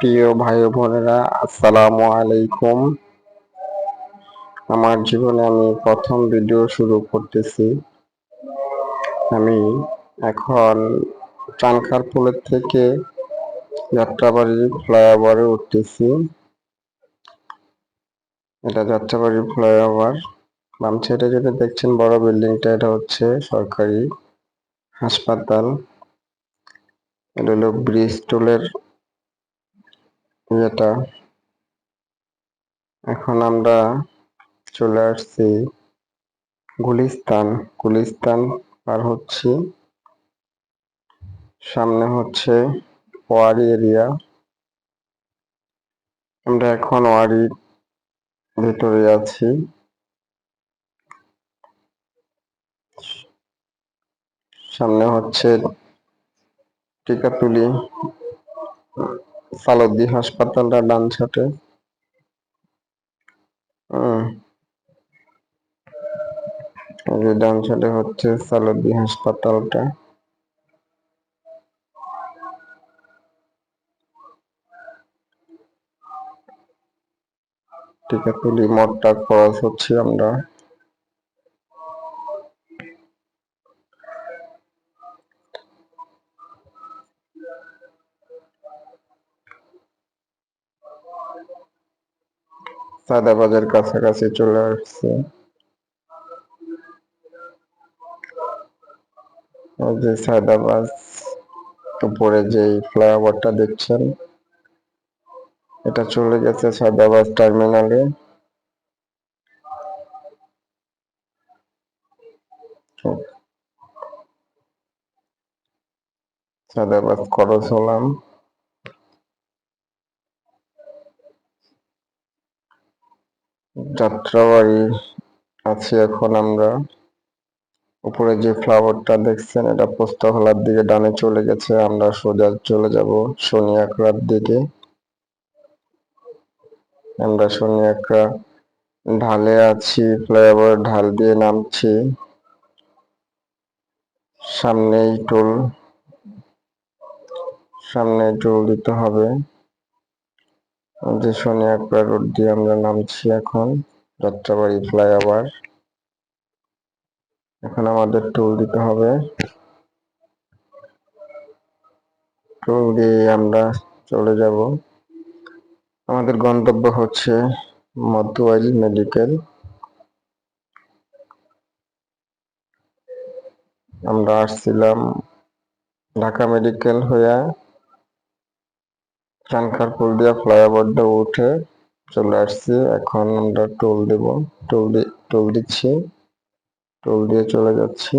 প্রিয় ভাই ও বোনেরা, আসসালামু আলাইকুম। আমার জীবনে আমি প্রথম ভিডিও শুরু করতেছি। আমি এখন চানখারপুলের থেকে যাত্রাবাড়ি ফ্লাইওভারে উঠতেছি। এটা যাত্রাবাড়ি ফ্লাইওভার। বাম সাইডে যেটা দেখছেন বড় বিল্ডিংটা, এটা হচ্ছে সরকারি হাসপাতাল। এটা হলো ব্রিজ টোলের ইয়েটা। এখন আমরা চলে আসছি গুলিস্তান পার হচ্ছি। সামনে হচ্ছে ওয়ারি এরিয়া। আমরা এখন ওয়ারির ভেতরে আছি। সামনে হচ্ছে টিকাতুলি সালদ্দি হাসপাতালটা ডান সাইডে। এই যে ডান সাইডে হচ্ছে সালদ্দি হাসপাতালটা। টিকাতুলি মোড়টা ক্রস হচ্ছে আমরা। সায়দাবাদের কাছাকাছি চলে আসছে। এই যে সায়দাবাদ উপরে যে ফ্লাইওভারটা দেখছেন, এটা চলে গেছে সায়দাবাদ টার্মিনালে। সায়দাবাদ ক্রস হলাম। যাত্রাবাড়ি আছি এখন আমরা। উপরে যে ফ্লাইওভারটা দেখছেন, এটা পোস্তগোলার দিকে ডানে চলে গেছে। আমরা সোজা চলে যাব শনিয়াকড়ার দিকে। আমরা শনিয়াকড়া ঢালে আছি, ফ্লাইওভার ঢাল দিয়ে নামছি। সামনেই টোল দিতে হবে। যে শনিয়াকড়া রোড দিয়ে আমরা নামছি এখন যাত্রাবাড়ি ফ্লাইওভার। এখন আমাদের টোল দিতে হবে। টোল দিয়ে আমরা চলে যাব। আমাদের গন্তব্য হচ্ছে মধ্যওয়াইল মেডিকেল। আমরা আসছিলাম ঢাকা মেডিকেল হয়ে, চানখারপুল দিয়া ফ্লাইওভার দিয়ে উঠে চলে আসছি। এখন আমরা টোল দিচ্ছি, টোল দিয়ে চলে যাচ্ছি।